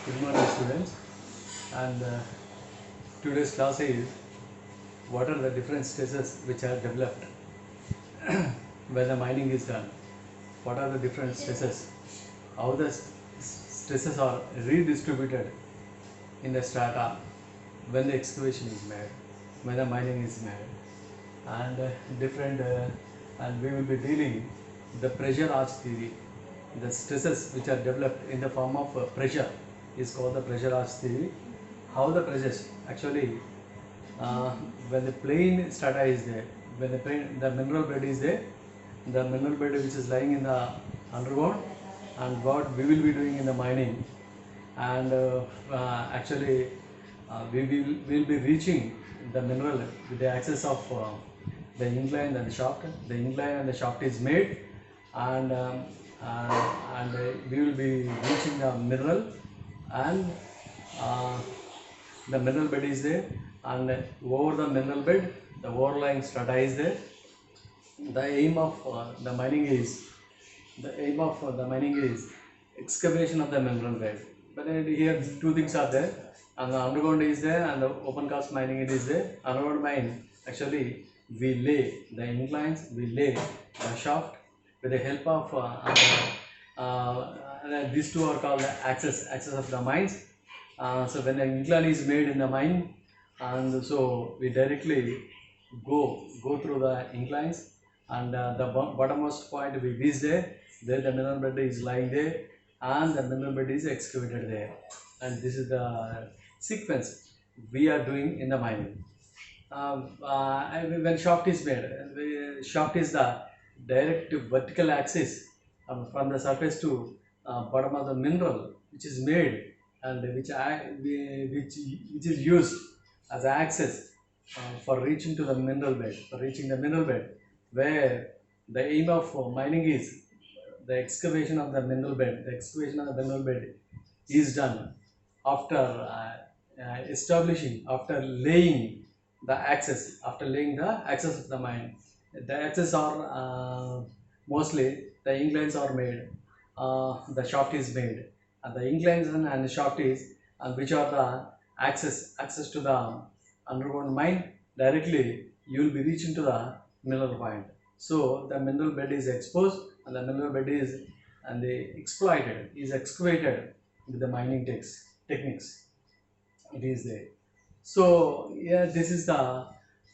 Good morning, students. And today's class is what are the different stresses which are developed when the mining is done. What are the different stresses? How the stresses are redistributed in the strata when the excavation is made, when the mining is made, and different. And we will be dealing the pressure arch theory. The stresses which are developed in the form of pressure is called the pressure arch theory. How the pressures actually uh, when the plain strata is there, when the mineral bed is there, the mineral bed which is lying in the underground, and what we will be doing in the mining, and actually we will be reaching the mineral with the access of the incline and the shaft. The incline and the shaft is made, and we will be reaching the mineral, and uh, the mineral bed is there, and over the mineral bed the overlying strata is there. The aim of the mining is excavation of the mineral bed. But here two things are there, and the underground is there, and the open cast mining it is there. Underground mine, actually we lay the inclines, we lay the shaft with the help of these two are called the axis of the mines. So when the incline is made in the mine, and so we directly go through the inclines, and the bottommost point we reach there the mineral bed is lying there, and the mineral bed is excavated there, and this is the sequence we are doing in the mining. When shaft is made, the shaft is the direct vertical axis from the surface to bottom of the mineral, which is made, and which is used as access for reaching to the mineral bed, where the aim of mining is the excavation of the mineral bed. The excavation of the mineral bed is done after after laying the access of the mine. The access are mostly the inclines are made, the shaft is made, and the inclines and the shaft is, and which are the access to the underground mine. Directly you will be reaching to the mineral point. So the mineral bed is exposed, and the mineral bed is and they exploited is excavated with the mining techniques. It is there. So yeah, this is the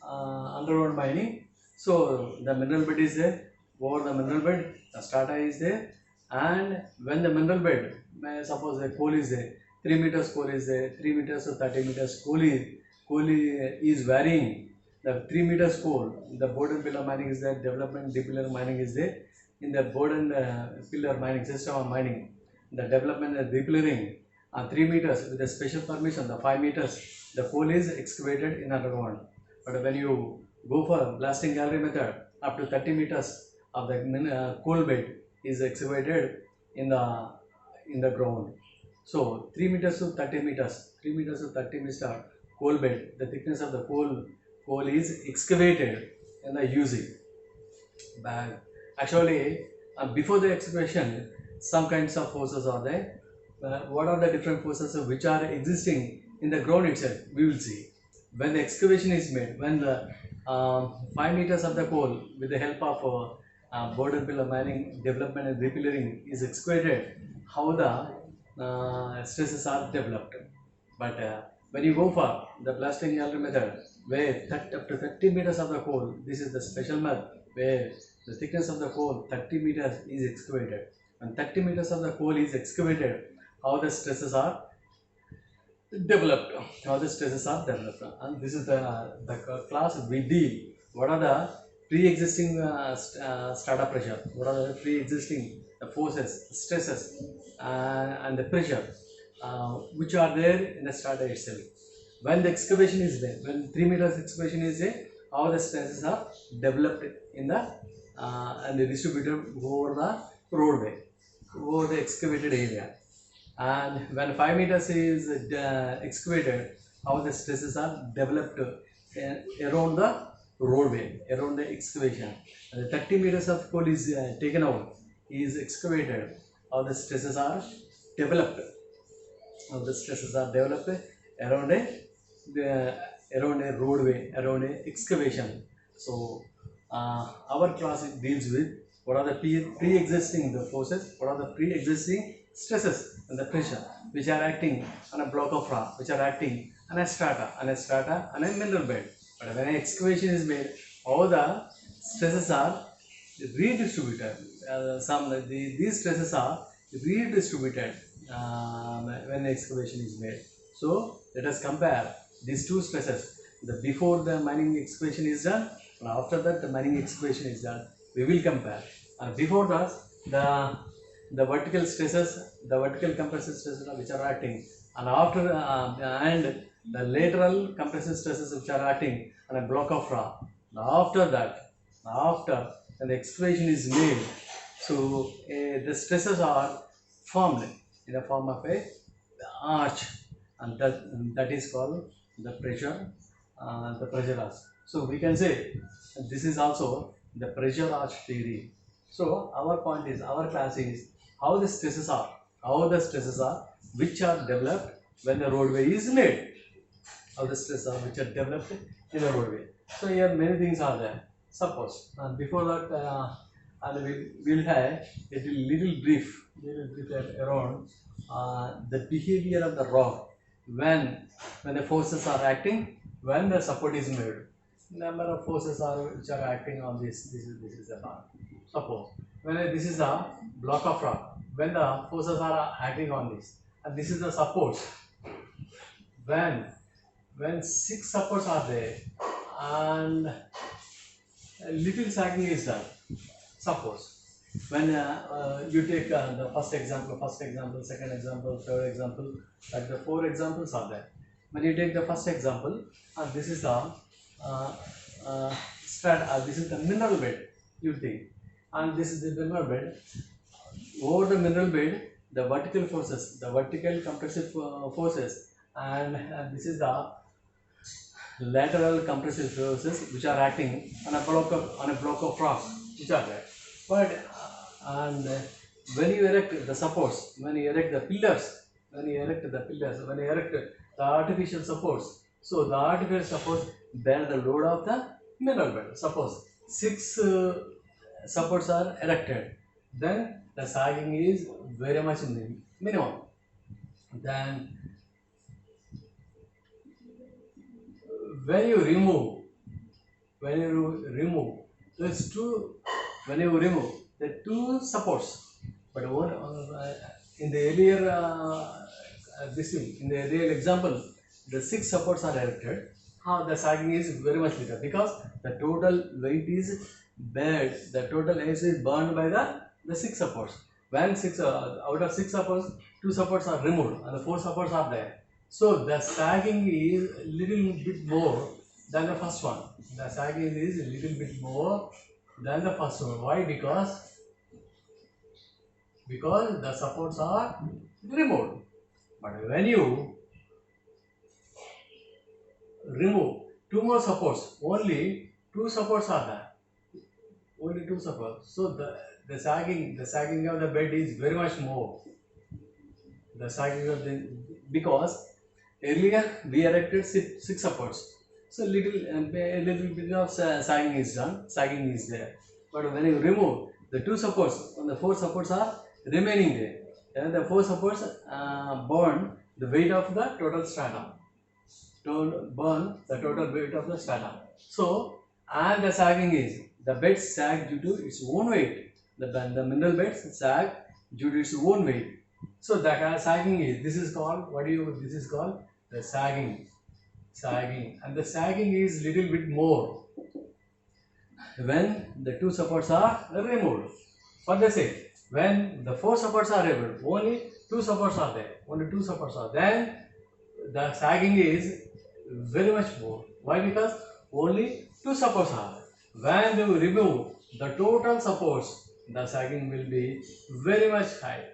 underground mining. So the mineral bed is there. Over the mineral bed, the strata is there, and when the mineral bed, suppose the coal is there, 3 meters coal is there, 3 meters or 30 meters coal is varying. The 3 meters coal, the board and pillar mining is there, development deep pillar mining is there. In the board and pillar mining system of mining, the development and deep pillaring 3 meters with a special permission, the 5 meters the coal is excavated in underground. But when you go for blasting gallery method, up to 30 meters of the coal bed is excavated in the ground. So 3 meters to 30 meters, 3 meters to 30 meters coal bed, the thickness of the coal is excavated in the UZ bag. Actually, before the excavation, some kinds of forces are there. What are the different forces which are existing in the ground itself? We will see. When the excavation is made, when the 5 meters of the coal with the help of border pillar mining development and repillering is excavated, how the stresses are developed. But when you go for the blasting gallery method, where up to 30 meters of the coal, this is the special method where the thickness of the coal 30 meters is excavated. When 30 meters of the coal is excavated, how the stresses are developed. And this is the class we deal. What are the pre-existing strata pressure? What are the pre-existing forces, stresses, and the pressure which are there in the strata itself? When the excavation is there, when 3 meters excavation is there, how the stresses are developed in the and distributed over the roadway, over the excavated area. And when 5 meters is excavated, how the stresses are developed around the roadway, around the excavation. And the 30 meters of coal is taken out, is excavated, how the stresses are developed Now the stresses are developed around the, around a roadway, around a excavation. So our class deals with what are the pre-existing the forces, what are the pre-existing stresses and the pressure which are acting on a block of rock, which are acting on a strata, and a mineral bed. But when an excavation is made, all the stresses are redistributed. These stresses are redistributed when excavation is made. So let us compare these two stresses. The before the mining excavation is done, and after that the mining excavation is done. We will compare. Before that, the vertical stresses, the vertical compressive stresses which are acting, and after and the lateral compressive stresses which are acting on a block of rock. After that, after when the excavation is made, so the stresses are formed in the form of a arch, and that is called the pressure arch. So we can say this is also the pressure arch theory. So our point is, our class is how the stresses are, which are developed when the roadway is made, how the stresses are which are developed in the roadway. So here many things are there. Suppose before that, and we will have a little brief around the behavior of the rock when the forces are acting, when the support is made. Number of forces are which are acting on this. This is the part. Suppose when this is a block of rock, when the forces are acting on this, and this is the supports. When six supports are there and a little sagging is done. Suppose when you take the first example, second example, third example, like the four examples are there. When you take the first example, this is the this is the mineral bed, you think, and this is the mineral bed. Over the mineral bed, the vertical forces, the vertical compressive forces, and this is the lateral compressive forces which are acting on a block of rock which are there. But and when you erect the supports, when you erect the pillars, when you erect the artificial supports, so the artificial supports bear the load of the mineral bed. Suppose six supports are erected, then the sagging is very much minimum. Then when you remove those two, when you remove the two supports, but one in the earlier this thing, in the real example, the six supports are erected. How the sagging is very much little because the total weight is burned, the total energy is burned by the six supports. When out of six supports, two supports are removed and the four supports are there. So the sagging is a little bit more than the first one. The sagging is a little bit more than the first one. Why? Because the supports are removed. But when you remove two more supports, only two supports are there. Only two supports. So the sagging of the bed is very much more. The sagging of the, because earlier we erected six supports. So a little bit of sagging is done. Sagging is there. But when you remove the two supports, and the four supports are remaining there, and the four supports burn the weight of the total strata. Burn the total weight of the strata. So, and the sagging is, the bed sag due to its own weight. The mineral beds sag due to its own weight. So that sagging is, this is called, this is called the sagging. And the sagging is little bit more when the two supports are removed. For the sake, when the four supports are removed, only two supports are there. Then the sagging is very much more. Why? Because only two supports are there. When you remove the total supports, the sagging will be very much high.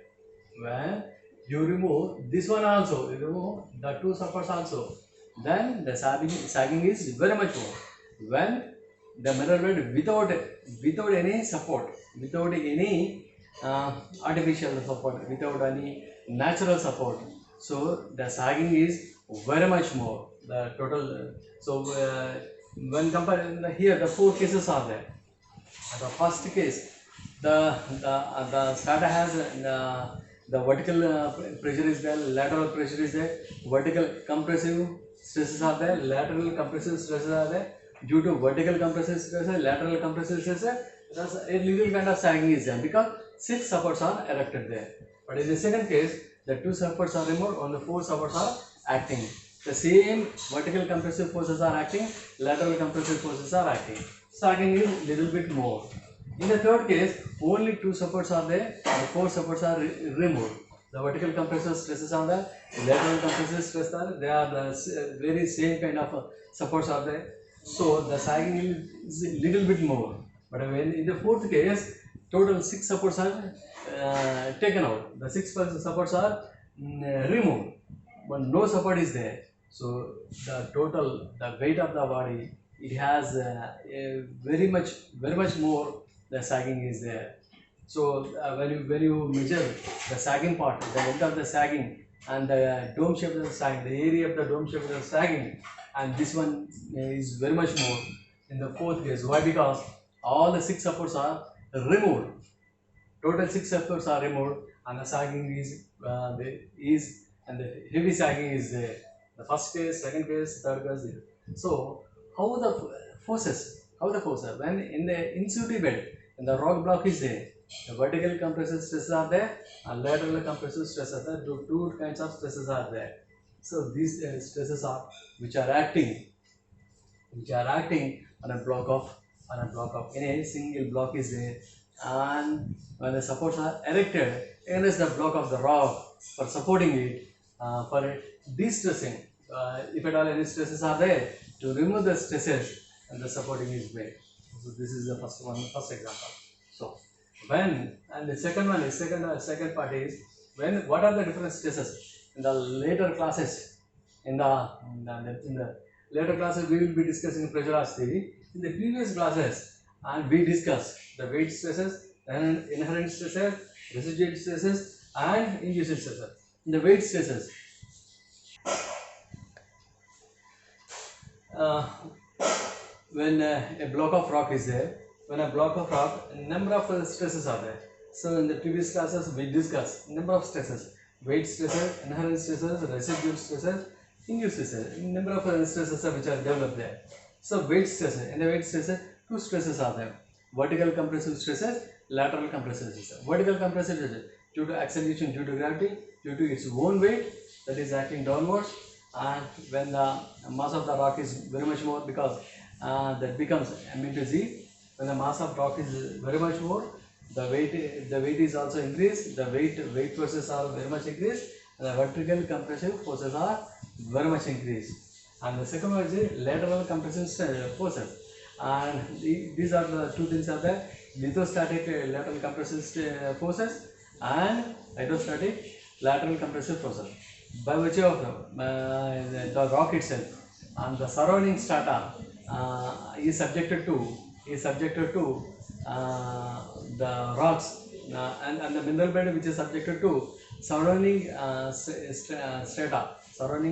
When you remove this one also, you remove the two supports also, then the sagging is very much more. When the mineral bed without any support, without any artificial support, without any natural support, So the sagging is very much more. The total. When compared here, the four cases are there. The first case, the strata has the vertical pressure is there, lateral pressure is there, vertical compressive stresses are there, lateral compressive stresses are there. Due to vertical compressive stresses, lateral compressive stresses, there's a little kind of sagging is there because six supports are erected there. But in the second case, the two supports are removed, only four supports are acting. The same vertical compressive forces are acting, lateral compressive forces are acting. Sagging is little bit more. In the third case, only two supports are there, the four supports are removed. The vertical compressive stresses are there, lateral compressive stresses are there, they are the very same kind of supports are there. So the sagging is a little bit more. But when in the fourth case, total six supports are taken out. The six supports are removed, but no support is there. So the total, the weight of the body, it has a very much more. The sagging is there. So when you measure the sagging part, the length of the sagging and the dome shape of the sagging, the area of the dome shape of the sagging, and this one is very much more in the fourth case. Why? Because all the six supports are removed. Total six supports are removed, and the sagging is and the heavy sagging is there. The first case, second case, third case. So how the forces? How the forces? When in the in situ bed, and the rock block is there, the vertical compressive stresses are there, and lateral compressive stresses are there. Two kinds of stresses are there. So these stresses are which are acting on a block of any single block is there, and when the supports are erected against the block of the rock for supporting it, for de-stressing, if at all any stresses are there, to remove the stresses, and the supporting is made. So this is the first example. So when, and the second one is second part is, when what are the different stresses in the later classes, in the later classes we will be discussing pressure loss theory. In the previous classes, and we discussed the weight stresses and inherent stresses, residual stresses, and induced stresses. In the weight stresses, uh, when a block of rock is there, when a block of rock, a number of stresses are there. So in the previous classes we discussed number of stresses: weight stresses, inherent stresses, residual stresses, induced stresses. Number of stresses which are developed there. So weight stresses, in the weight stresses, two stresses are there: vertical compressive stresses, lateral compressive stresses. Vertical compressive stresses due to acceleration due to gravity, due to its own weight that is acting downwards, and when the mass of the rock is very much more, because that becomes m into z. When the mass of rock is very much more, the weight is also increased. The weight forces are very much increased, and the vertical compressive forces are very much increased. And the second one is lateral compressive forces, and these are the two things are there: lithostatic lateral compressive forces and hydrostatic lateral compressive forces. By virtue of the rock itself and the surrounding strata is subjected to the rocks, and the mineral bed which is subjected to surrounding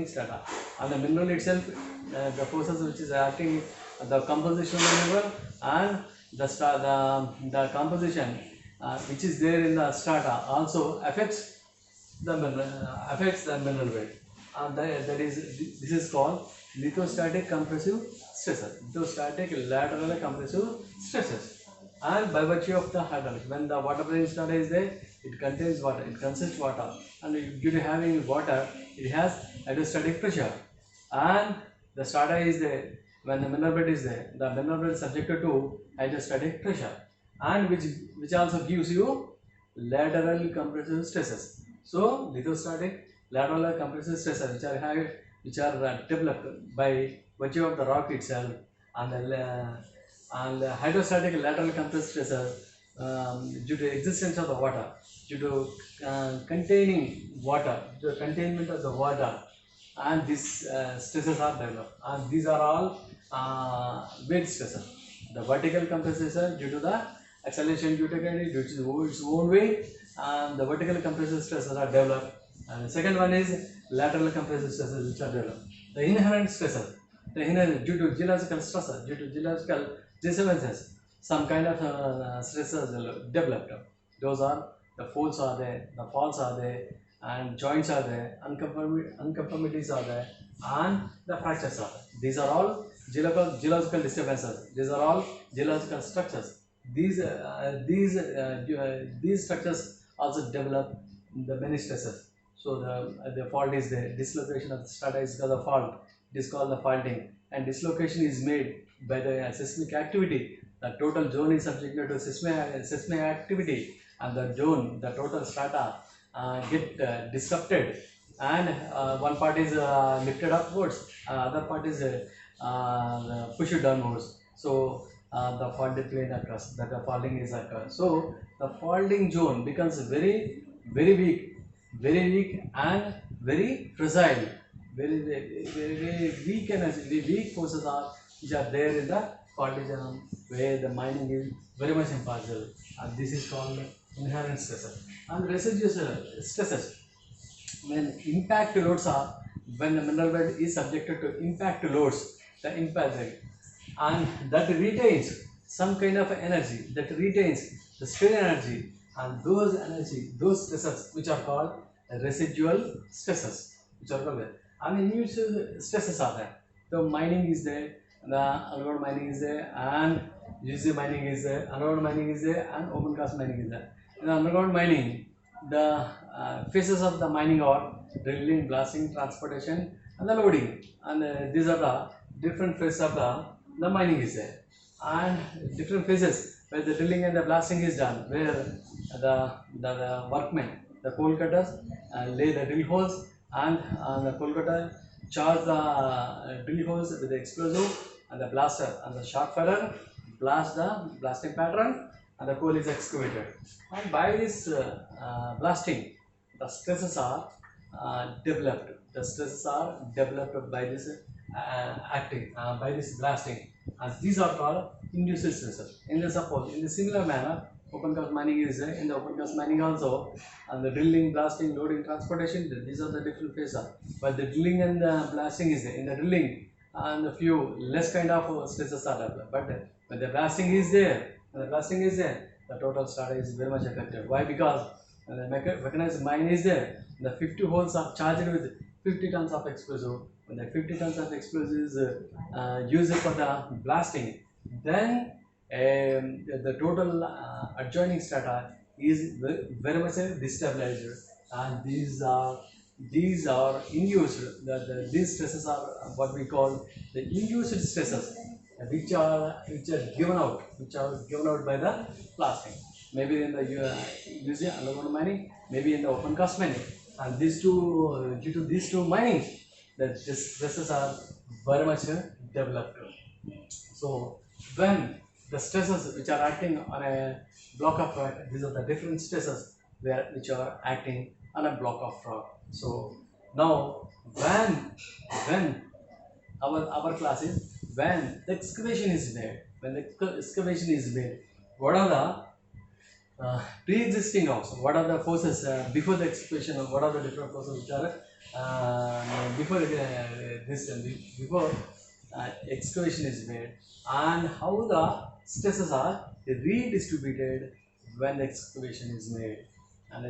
strata, and the mineral itself, the forces which is acting, the composition of the mineral, and the composition which is there in the strata also affects the mineral weight, and this is called lithostatic compressive stresses, lithostatic lateral compressive stresses. And by virtue of the hydraulic, when the water present strata is there, it contains water, it consists water, and due to having water, it has hydrostatic pressure, and the strata is there. When the mineral bed is there, the mineral bed is subjected to hydrostatic pressure, and which also gives you lateral compressive stresses. So lithostatic lateral compressive stresses which are developed by virtue of the rock itself, and the hydrostatic lateral compressive stresses due to existence of the water, due to containment of the water, and these stresses are developed, and these are all weight stresses. The vertical compressive stress due to the acceleration due to gravity, due to its own weight, and the vertical compressive stresses are developed. And the second one is lateral compressive stresses, which are developed. The inherent stresses, the inherent due to geological stresses, due to geological disturbances, some kind of stresses developed. Those are the folds are there, the falls are there, and joints are there, unconformities are there, and the fractures are there. These are all geological disturbances. These are all geological structures. These structures also develop the many stresses. So the fault is there. Dislocation of the strata is called the fault. It is called the faulting, and dislocation is made by the seismic activity. The total zone is subjected to seismic activity, and the zone, the total strata, get disrupted, and one part is lifted upwards, other part is pushed downwards. So the faulted plane occurs. That the faulting is occurs. So the faulting zone becomes very weak and very fragile. Very weak energy, the weak forces are which are there in the faulting zone where the mining is very much impossible. And this is called inherent stresses. And residual stresses, when impact loads are, when the mineral bed is subjected to impact loads, the impact and that retains some kind of energy, that retains the strain energy, and those stresses which are called residual stresses, which are called and individual stresses are there. The mining is there, the underground mining is there, and UC mining is there, underground mining is there, and open cast mining is there. In the underground mining, the phases of the mining are drilling, blasting, transportation, and the loading. And these are the different phases of the mining is there. And different phases where the drilling and the blasting is done, where the workmen, the coal cutters, lay the drill holes, and the coal cutter charge the drill holes with the explosive, and the blaster and the shock fire blast the blasting pattern, and the coal is excavated. And by this blasting, the stresses are developed. The stresses are developed by this by this blasting, and these are called induced stresses. In the similar manner, open cast mining is there. In the open cast mining also, and the drilling, blasting, loading, transportation, these are the different phases. But the drilling and the blasting is there. In the drilling, and a few less kind of stresses are developed. But when the blasting is there, the total strata is very much affected. Why? Because the mechanized mine is there. The 50 holes are charged with 50 tons of explosive. When the 50 tons of explosive is used for the blasting, then the total adjoining strata is very much destabilized, and these are induced. These stresses are what we call the induced stresses, which are given out by the blasting. Maybe in the using underground mining, maybe in the open cast mining, and these two due to these two mining, the stresses are very much developed. So when the stresses which are acting on a block of rock, these are the different stresses which are acting on a block of rock. So now when our class is when the excavation is made, what are the pre-existing also, what are the forces before the excavation, or what are the different forces which are before before excavation is made, and how the stresses are redistributed when the excavation is made. And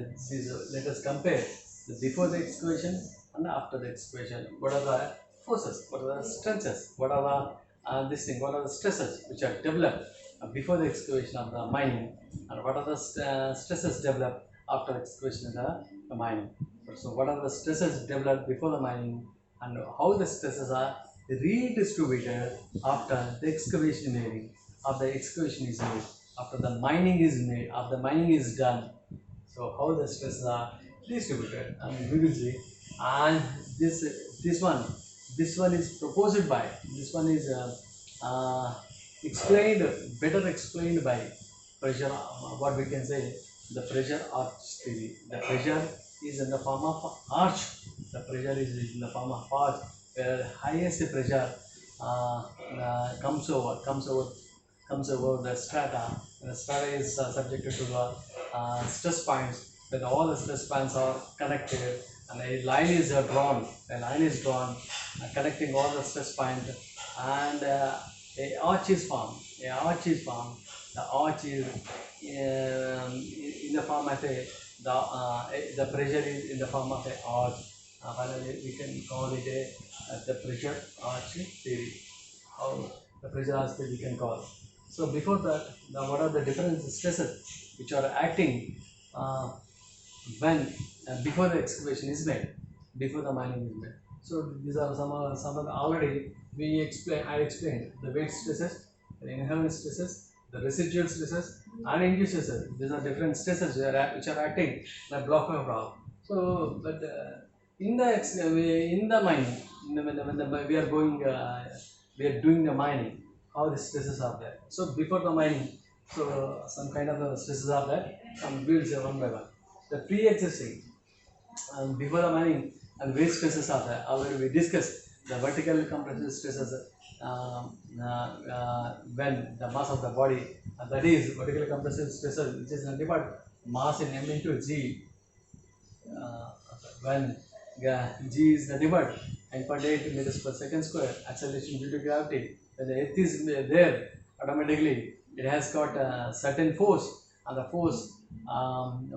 let us compare the before the excavation and after the excavation. What are the forces, what are the strengths, what are what are the stresses which are developed before the excavation of the mining, and what are the stresses developed after excavation of the mining. So what are the stresses developed before the mining, and how the stresses are redistributed after the excavation made, after the excavation is made, after the mining is made, after the mining is done. So how the stresses are distributed, and we will see. And this one is proposed by, this one is explained, better explained by pressure, what we can say, the pressure arch theory. The pressure is in the form of arch. The pressure is in the form of arch, where highest pressure comes over the strata, and the strata is subjected to the stress points. When all the stress points are connected, and a line is drawn. A line is drawn, connecting all the stress point, and a arch is formed. A arch is formed. The arch is in the form of the pressure is in the form of a arch. Finally, we can call it the pressure arch theory, or the pressure arch theory we can call. So before that, what are the different stresses which are acting uh, when before the excavation is made, before the mining is made? So these are some of the already we explain. I explained the weight stresses, the inherent stresses, the residual stresses, and induced stresses. These are different stresses which are acting in a block of rock. So, but in the mining, when we are going, we are doing the mining. How the stresses are there? So before the mining, so some kind of stresses are there. Some builds one by one. The pre-existing before the mining and weight stresses are there. Already we discussed the vertical compressive stresses when the mass of the body, that is vertical compressive stresses, which is nothing but mass in m into g. uh, when g is nothing but 9.8 meters per second square, acceleration due to gravity. When the earth is there, automatically it has got a certain force, and the force,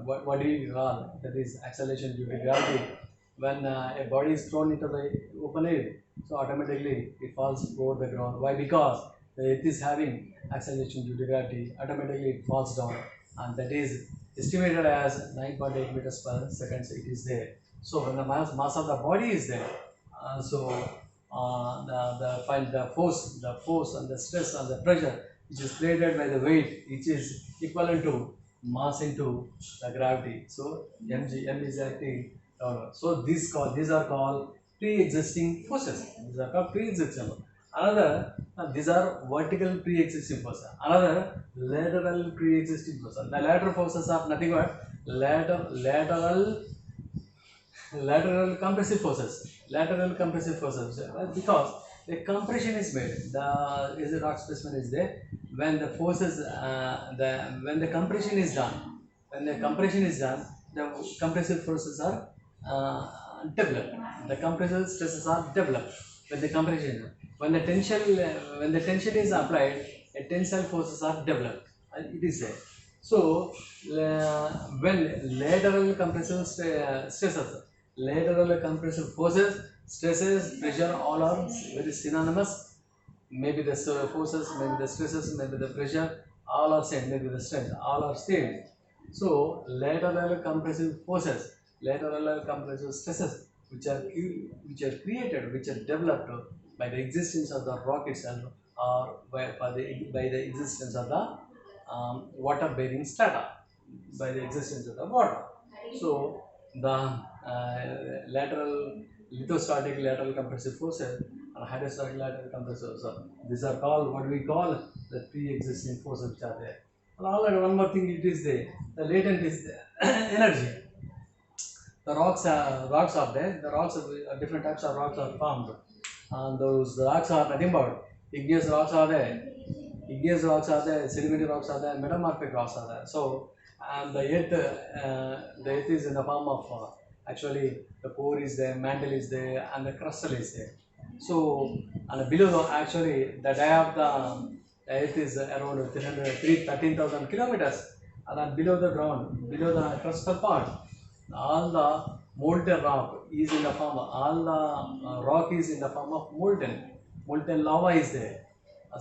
what do you call, that is acceleration due to gravity. When a body is thrown into the open air, so automatically it falls over the ground. Why? Because the earth is having acceleration due to gravity, automatically it falls down, and that is estimated as 9.8 meters per second. It is there. So when the mass of the body is there, so the force and the stress and the pressure which is created by the weight, which is equivalent to mass into the gravity. So m is acting downward. So these are called pre-existing forces. These are called pre-existing. Another, these are vertical pre-existing forces. Another, lateral pre-existing forces. The lateral forces are nothing but lateral compressive forces. Lateral compressive forces, because the compression is made. The rock specimen is there. When the forces, when the compression is done, the compressive forces are developed. The compressive stresses are developed when the compression. When the tension is applied, tensile forces are developed. It is there. So when lateral compressive stresses, lateral compressive forces, stresses, pressure, all are very synonymous. Maybe the forces, maybe the stresses, maybe the pressure, all are same. Maybe the strength, all are same. So lateral compressive forces, lateral compressive stresses, which are developed by the existence of the rock itself, or by the existence of the water bearing strata, by the existence of the water. So the lateral lithostatic lateral compressive forces and hydrostatic lateral compressive forces, these are called what we call the pre-existing forces which are there. And already one more thing, it is there. The latent is there. Energy. The rocks are there. The rocks different types of rocks are formed, and those rocks are nothing but igneous rocks are there. Igneous rocks are there, sedimentary rocks are there, metamorphic rocks are there. So, and the earth is in the form of actually the core is there, mantle is there, and the crustal is there. So, and below actually the dia of the earth is around 13,000 kilometers, and then below the ground, below the crustal part, all the molten rock is in the form of, all the rock is in the form of molten lava is there.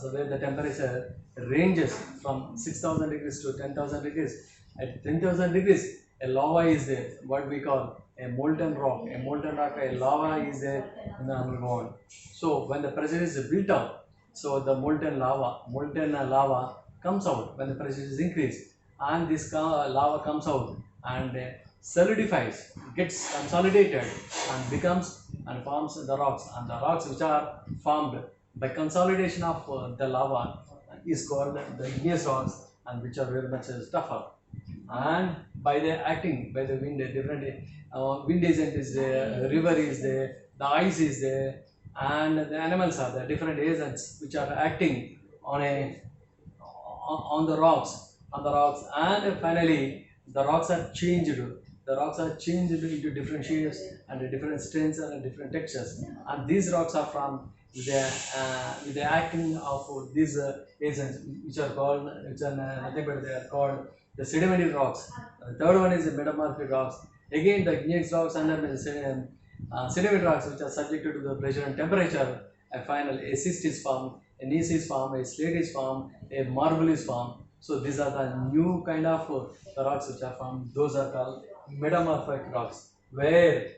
So where the temperature ranges from 6,000 degrees to 10,000 degrees. At 10,000 degrees, a lava is there, what we call a molten rock. A molten rock, a lava is there in the underground. So when the pressure is built up, so the molten lava comes out when the pressure is increased, and this lava comes out and solidifies, gets consolidated, and becomes and forms the rocks. And the rocks which are formed by consolidation of the lava is called the igneous rocks, and which are very much tougher. And by the acting by the wind, different wind agent is there, river is there, the ice is there, and the animals are there, different agents which are acting on a on the rocks, and finally the rocks are changed the rocks are changed into different shapes and different strengths and different textures. And these rocks are from the acting of these agents, which are called, which are nothing but they are called the sedimentary rocks. The third one is the metamorphic rocks. Again, the igneous rocks under the sedimentary rocks, which are subjected to the pressure and temperature. A final a cyst is formed, a gneiss is formed, a slate is formed, a marble is formed. So these are the new kind of rocks which are formed. Those are called metamorphic rocks, where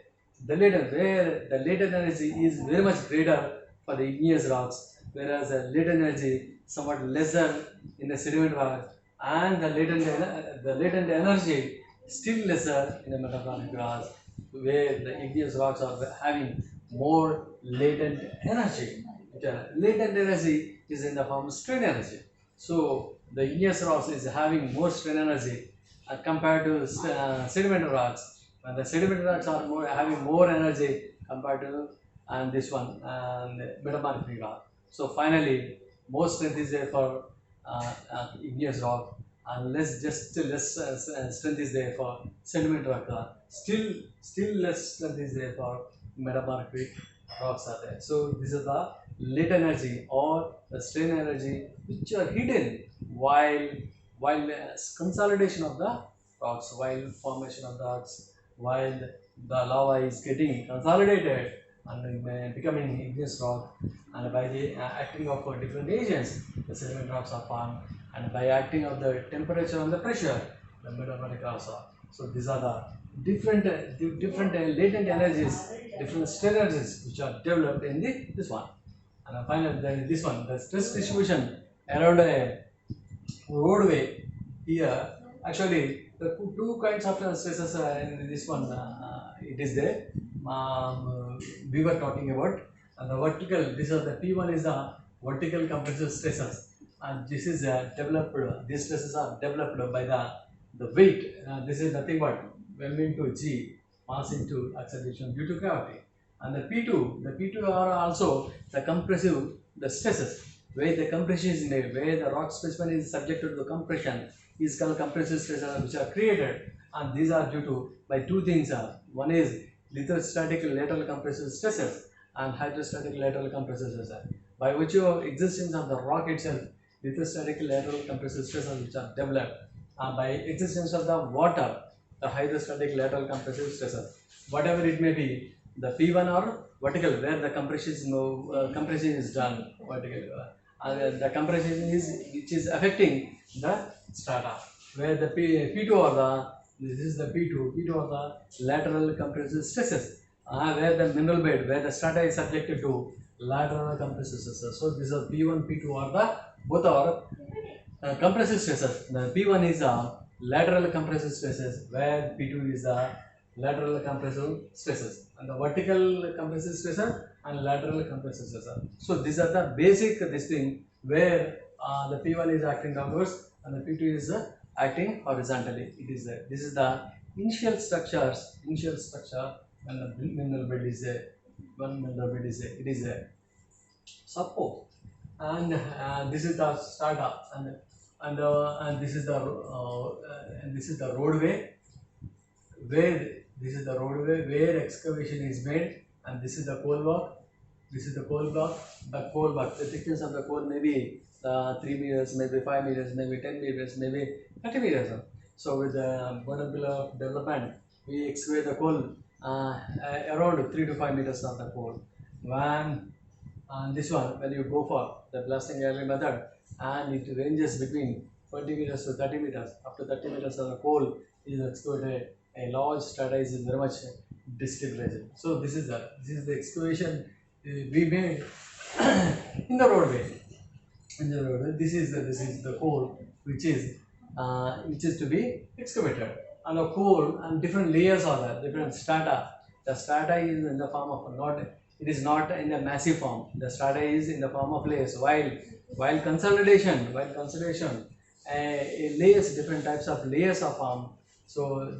the latent energy is very much greater for the igneous rocks, whereas the latent energy somewhat lesser in the sediment rock, and the latent energy still lesser in the metamorphic rocks, where the igneous rocks are having more latent energy. The latent energy is in the form of strain energy. So the igneous rocks is having more strain energy compared to sedimentary rocks. And the sedimentary rocks are having more energy compared to and this one and metamorphic rock. So finally, more strength is there for igneous rock, and less strength is there for sedimentary rock. Still less strength is there for metamorphic rocks are there. So this is the latent energy or the strain energy which are hidden while consolidation of the rocks, while formation of the rocks, while the lava is getting consolidated and becoming igneous rock, and by the acting of different agents, the sediment rocks are formed, and by acting of the temperature and the pressure, the metamorphic rocks are. So these are the different latent energies, different strain energies which are developed in this one. And finally, this one, the stress distribution around a roadway here. Actually, the two kinds of stresses in this one it is there. We were talking about the vertical. This is the P1 is the vertical compressive stresses, and this is developed. These stresses are developed by the weight. This is nothing but m into g, mass into acceleration due to gravity. And the P2 are also the compressive the stresses, where the compression is made, where the rock specimen is subjected to the compression, is called compressive stresses which are created, and these are due to by two things. One is lithostatic lateral compressive stresses and hydrostatic lateral compressive stresses. By virtue of existence of the rock itself, lithostatic lateral compressive stresses which are developed, by existence of the water, the hydrostatic lateral compressive stresses. Whatever it may be, the P1 or vertical, where the compression is done vertical, the compression is which is affecting the strata, where the P2 or the this is the P2 or the lateral compressive stresses, where the mineral bed, where the strata is subjected to lateral compressive stresses. So this is P1, P2 or the both are compressive stresses. The P1 is lateral compressive stresses, where P2 is lateral compressive stresses, and the vertical compressive stresses and lateral compressive stresses. So these are the basic this thing, where the P1 is acting downwards and the P2 is acting horizontally. It is this is the initial structure when the mineral bed is there. One mineral bed is there. It is there. Suppose, and this is the strata, and this is the roadway, where this is the roadway where excavation is made, and this is the coal block. This is the coal block. The coal block, the thickness of the coal may be 3 meters, maybe 5 meters, maybe 10 meters, maybe 30 meters. So with the bottom pillar of development, we excavate the coal around 3 to 5 meters of the coal. And this one, when you go for the blasting gallery method, and it ranges between 20 meters to 30 meters. Up to 30 meters of the coal is excavated. A large strata is very much distributed. So this is the excavation we made in the roadway. This is the coal which is to be excavated. And the coal and different layers are there, different strata. The strata is in the form of it is not in a massive form. The strata is in the form of layers. While consolidation, layers, different types of layers are formed. So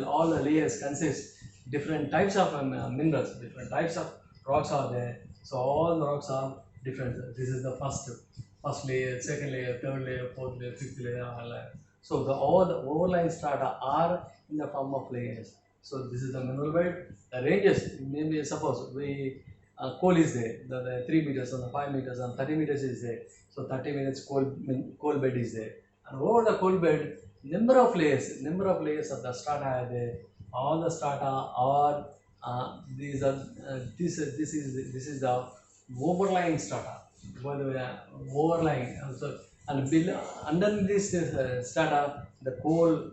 all the layers consist different types of minerals, different types of rocks are there. So all the rocks are different. This is the first layer, second layer, third layer, fourth layer, fifth layer. So all the overlying strata are in the form of layers. So this is the mineral bed. The ranges, maybe suppose we coal is there, the 3 meters and the 5 meters and 30 meters is there. So 30 meters coal bed is there. And over the coal bed, number of layers of the strata are there. All the strata are these are this is the overlying strata. By the way, overlying. So and below, underneath this strata, the coal,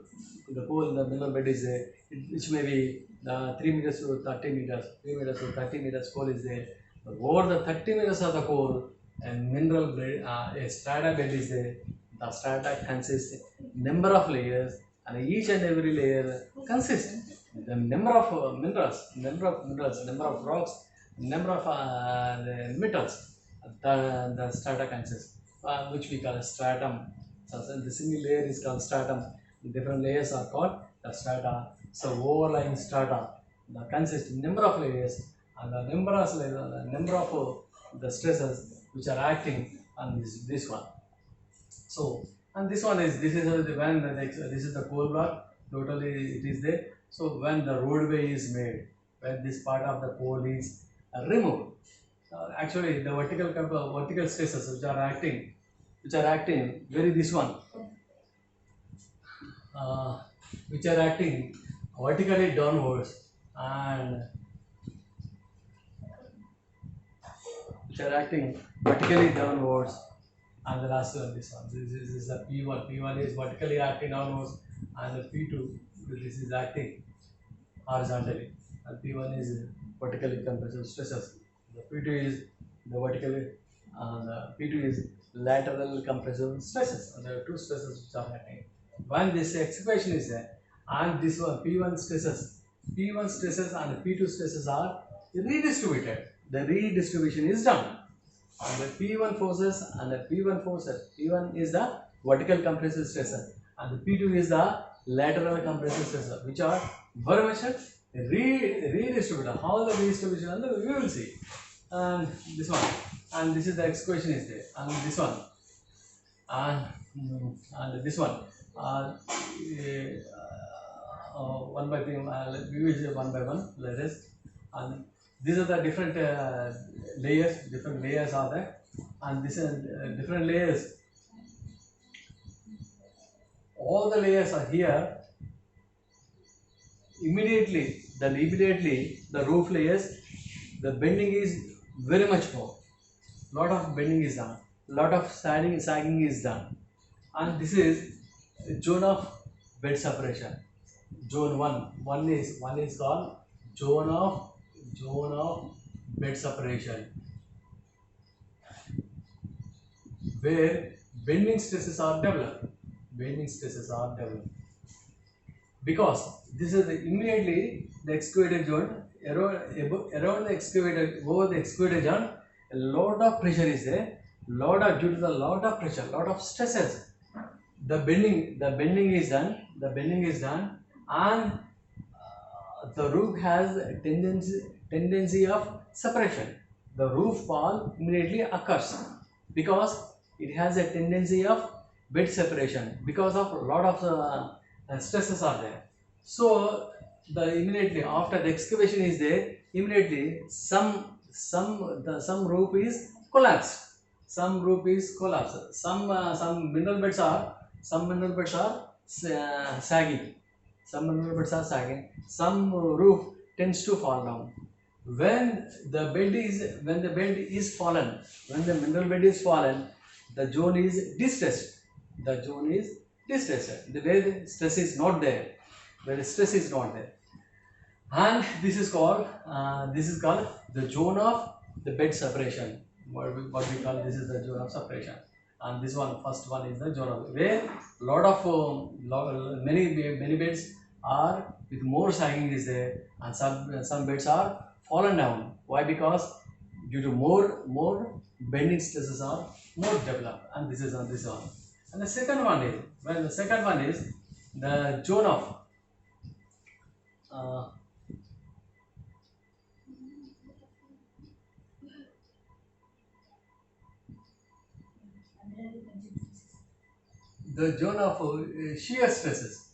the mineral bed is there, which may be 3 meters to 30 meters, 3 meters to 30 meters coal is there. But over the 30 meters of the coal, and mineral bed, a strata bed is there. The strata consists number of layers, and each and every layer consists the number of rocks, number of the metals. The strata consists, which we call a stratum. So the single layer is called stratum. Different layers are called the strata. So overlying strata, the consist number of layers and the number of the stresses which are acting on this one. So and this is when this is the coal block. Totally it is there. So when the roadway is made, when this part of the coal is removed, actually the vertical stresses which are acting very this one, uh, which are acting vertically downwards, and which are acting vertically downwards. And the last one, this one, this is the P1. P1 is vertically acting downwards, and the P2, this is acting horizontally, and P1 is vertically compressive stresses. The P2 is the vertically, and the P2 is lateral compressive stresses. And there are two stresses which are acting. When this expression is there, and this one P1 stresses and P2 stresses are redistributed. The redistribution is done. And the P1 forces and the P1 is the vertical compressive stressor, and the P2 is the lateral compressive stressor, which are very much redistributed. How the redistribution, and we will see. And this one, and this is the expression is there, and this one, and, and this one. One by three, we will say one by one. Let us. And these are the different layers. Different layers are there, and this is different layers. All the layers are here. Immediately the roof layers, the bending is very much more. Lot of bending is done. Lot of sagging is done, and this is zone of bed separation. Zone one is called zone of bed separation, where bending stresses are developed. Because this is immediately the excavated zone, around the excavated, over the excavated zone, a lot of pressure is there. Due to the lot of pressure, lot of stresses, the bending is done, and the roof has a tendency of separation. The roof fall immediately occurs because it has a tendency of bed separation, because of a lot of stresses are there. So the immediately after the excavation is there, immediately some roof is collapsed. Some mineral beds are sagging. Some roof tends to fall down. When the bed is fallen, when the mineral bed is fallen, the zone is distressed. The way the stress is not there, and this is called the zone of the bed separation. What we call, this is the zone of separation. And this one, first one is the zone of where lot of many beds are with more sagging is there, and some beds are fallen down. Why? Because due to more bending stresses are more developed, and this is on this one. And the second one is the zone of uh, shear stresses.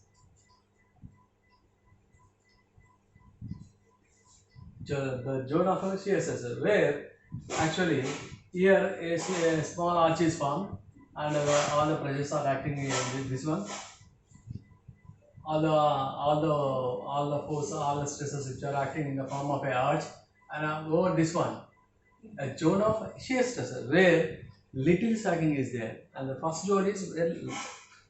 the zone of shear stress, where actually here a small arch is formed, and all the pressures are acting in this one. All the force, all the stresses which are acting in the form of a arch, and over this one, a zone of shear stresses where little sagging is there, and the first zone is where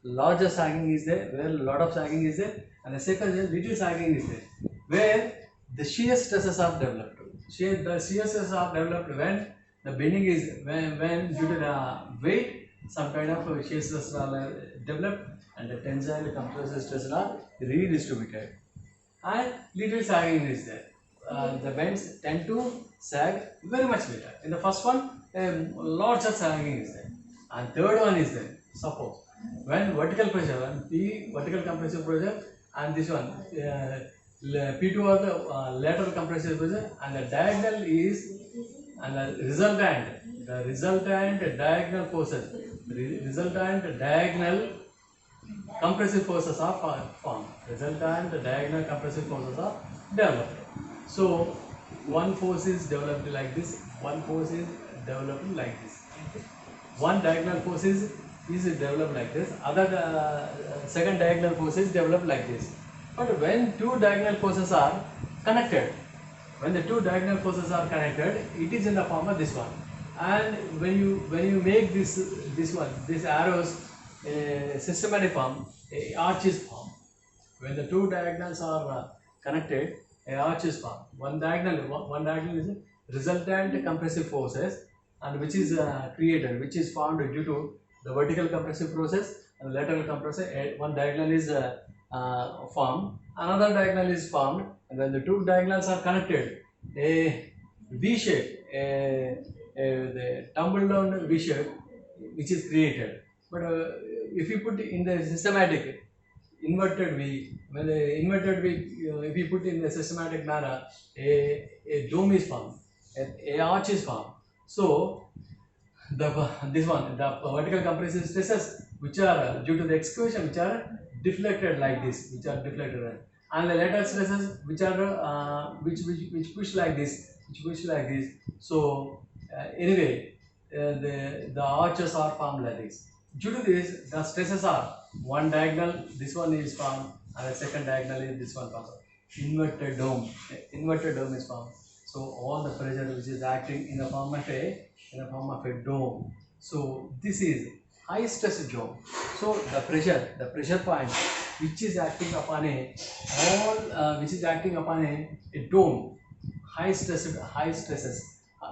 larger sagging is there, where a lot of sagging is there, and the second is little sagging is there, where the shear stresses are developed. The shear stresses are developed when the bending is when due to the weight some kind of shear stresses are developed, and the tensile compressive stresses are redistributed, and little sagging is there. The bends tend to sag very much later. In the first one, lots of sagging is there, and third one is there. Suppose when vertical pressure, when P vertical compressive pressure, and this one P2 are the lateral compressive pressure, and the diagonal is, and the resultant diagonal forces, resultant diagonal compressive forces are formed. Resultant diagonal compressive forces are developed. So one force is developed like this, one force is developed like this. One diagonal force is developed like this, other second diagonal force is developed like this. But when two diagonal forces are connected, when the two diagonal forces are connected, it is in the form of this one. And when you make this arrows systematic form, a arch is formed. When the two diagonals are connected, a arch is formed. One diagonal is resultant compressive forces, and which is created, which is formed due to the vertical compressive process and the lateral compressive. One diagonal is formed, another diagonal is formed, and when the two diagonals are connected, a V shape, the tumble down V shape, which is created. But if you put in the systematic inverted V, when the inverted V, if you put in the systematic manner, a dome is formed, a arch is formed. So the vertical compressive stresses which are due to the excavation, which are deflected like this, and the lateral stresses which are which push like this, So anyway, the arches are formed like this. Due to this, the stresses are one diagonal, this one is formed, and the second diagonal is this one formed. Inverted dome is formed. So all the pressure which is acting in the form of a dome. So this is high stress zone. So the pressure point which is acting upon a dome, high stresses,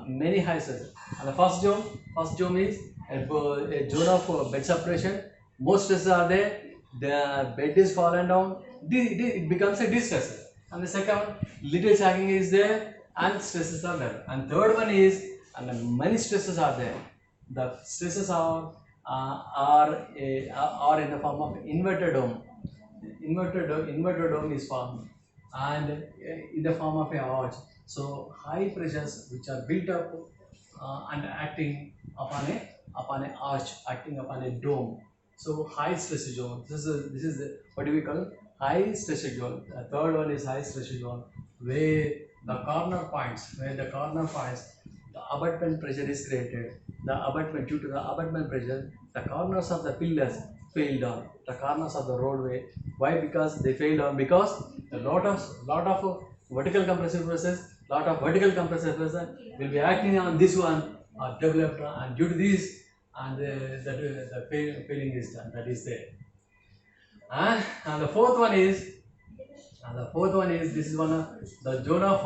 many high stresses. And the first zone is a zone of bed suppression. Most stresses are there. The bed is fallen down. It becomes a distressor. And the second one, little sagging is there, and stresses are there. And third one is, and many stresses are there. The stresses are in the form of inverted dome. Inverted dome is formed, and in the form of a arch. So high pressures which are built up and acting upon a arch, acting upon a dome. So high stress zone. This is what do we call high stress zone. The third one is high stress zone, where the corner points, the abutment pressure is created. Due to the abutment pressure, the corners of the pillars fail down. The corners of the roadway. Why? Because they fail down. Because a lot of vertical compressive pressure will be acting on this one, developed, and due to this, and the failing is done. That is there. And the fourth one is this is one of the zone of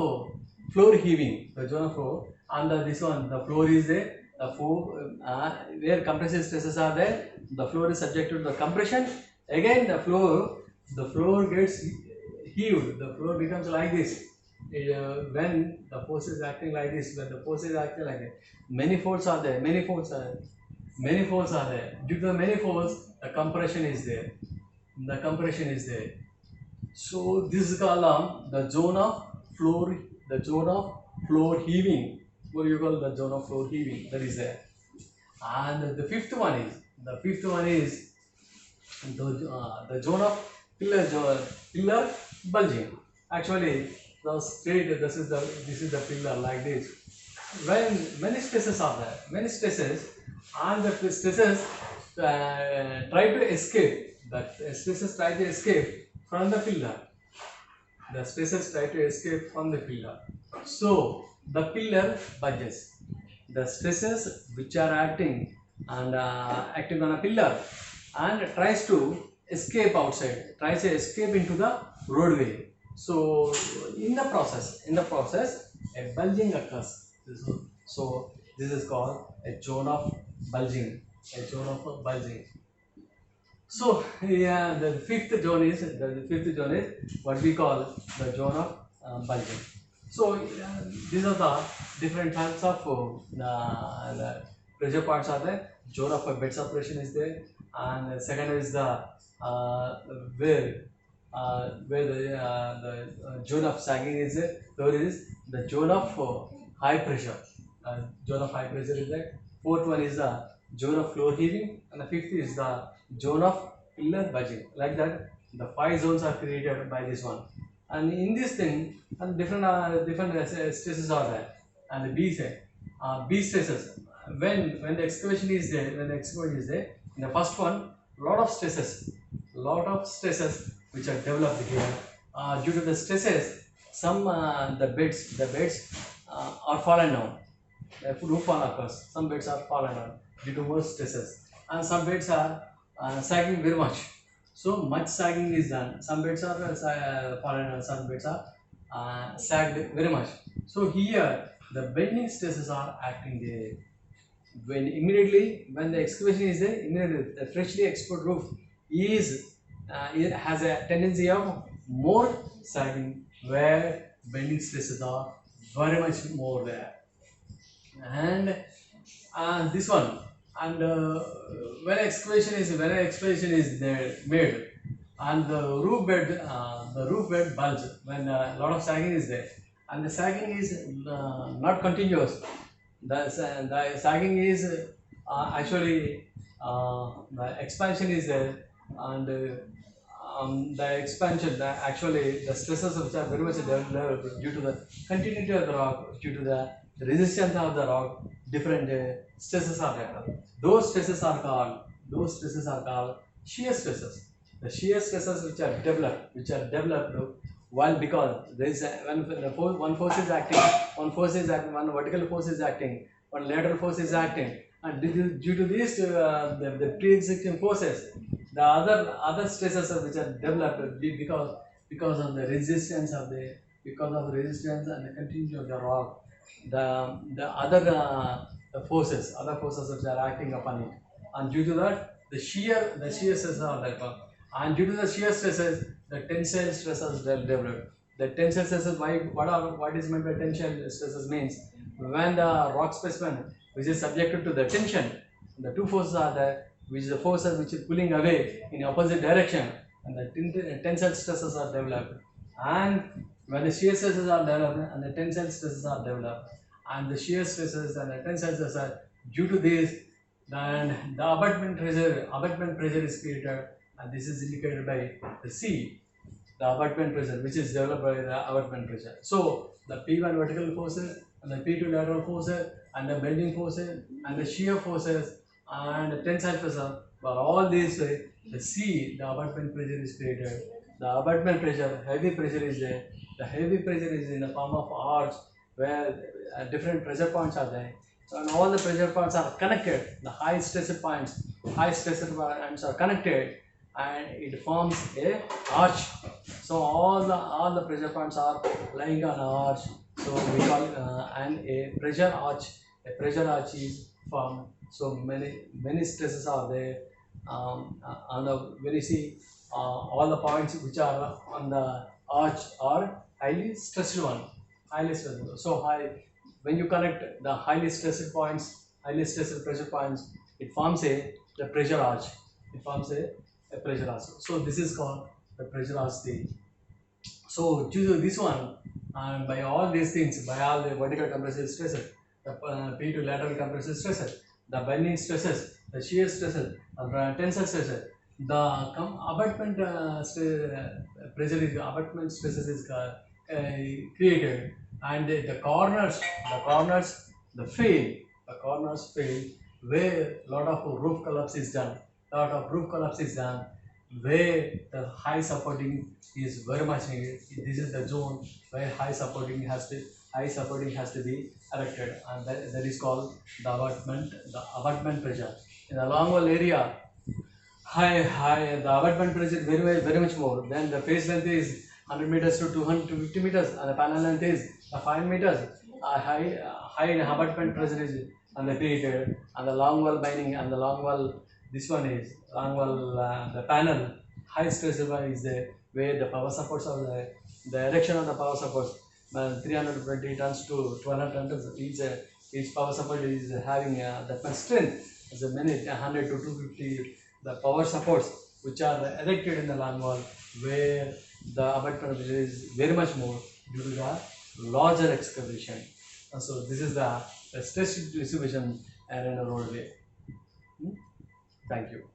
floor heaving. The zone of floor, and this one, the floor is there. The floor where compressive stresses are there, the floor is subjected to the compression. Again, the floor gets heaved. The floor becomes like this. When the force is acting like this, many folds are there. Many folds are there. Due to the many folds, the compression is there. So this is called the zone of floor heaving. What do you call the zone of floor heaving? That is there. And the fifth one is the zone of pillar bulging. Actually, the straight, this is the pillar like this. When many stresses are there, many stresses, and the stresses try to escape. That stresses try to escape from the pillar. The stresses try to escape from the pillar. So the pillar budges. The stresses which are acting on a pillar and tries to escape outside, tries to escape into the roadway. So in the process, a bulging occurs. So this is called a zone of bulging. A zone of bulging. So yeah, the fifth zone is what we call the zone of bulging. So these are the different types of the pressure parts are there. Zone of bed separation is there, and the second is the uh, where the zone of sagging is there. Third is the zone of high pressure. Zone of high pressure is there. Fourth one is the zone of floor heaving, and the fifth is the zone of pillar budging. Like that, the five zones are created by this one. And in this thing, and different stresses are there. And the B stresses. When the excavation is there, in the first one, lot of stresses which are developed here. Due to the stresses, some the beds are fallen down. Roof fall occurs. Some beds are fallen down due to more stresses, and some beds are sagging very much. So much sagging is done. Some beds are fallen down. Some beds are sagged very much. So here the bending stresses are acting there. When the excavation is there, immediately the freshly exposed roof it has a tendency of more sagging, where bending stresses are very much more there. And this one, and when excavation is there made, and the roof bed bulge when a lot of sagging is there, and the sagging is not continuous. The sagging is actually the expansion is there, and the expansion, actually the stresses which are very much developed due to the continuity of the rock, due to the resistance of the rock, different stresses are there. Those stresses are called shear stresses. The shear stresses which are developed while, because there is one force is acting, one vertical force is acting, one lateral force is acting, and due to these the pre-existing forces, the other stresses which are developed because of the resistance and the continuity of the rock, the the other forces which are acting upon it, and due to that the shear stresses are developed, and due to the shear stresses the tensile stresses developed. The tensile stresses, what is meant by tensile stresses means, when the rock specimen which is subjected to the tension, the two forces are there, which is the forces which is pulling away in opposite direction, and the tensile stresses are developed. And when the shear stresses are developed and the tensile stresses are developed, and the shear stresses and the tensile stresses are due to this, then the abutment pressure is created, and this is indicated by the C, the abutment pressure, which is developed by the abutment pressure. So the P1 vertical forces and the P2 lateral forces and the bending forces and the shear forces and the tensile pressure, for all these, the C, the abutment pressure is created. The abutment pressure, heavy pressure is there. The heavy pressure is in the form of arch, where different pressure points are there. So, and all the pressure points are connected. The high stress points are connected, and it forms a arch. So all the pressure points are lying on an arch. So we call and a pressure arch. A pressure arch is formed. So many stresses are there. When you see all the points which are on the arch are highly stressed one. Highly stressed. So when you connect the highly stressed pressure points, it forms the pressure arch. It forms a pressure arch. So this is called the pressure arch thing. So due to this one, and by all these things, by all the vertical compressive stresses, the P2 lateral compressive stresses, the bending stresses, the shear stresses, the tensile stresses, the abutment abutment stresses created, and the corners fail where lot of roof collapse is done, where the high supporting is very much needed. This is the zone where high supporting has to be erected, and that is called the abutment pressure. In the long wall area, the abutment pressure is very much more. Then the face length is 100 meters to 200 to 50 meters, and the panel length is 5 meters. High abutment pressure is on the created, and the long wall binding, and the long wall. This one is long wall. The panel high stress level is there, where the power supports are there. The erection of the power supports, 320 tons to 1200 tons. Each power support is having that much strength. As a minute, 100 to 250 the power supports which are erected in the long wall, where the abutment is very much more due to the larger excavation. So this is the stress distribution in a roadway. Thank you.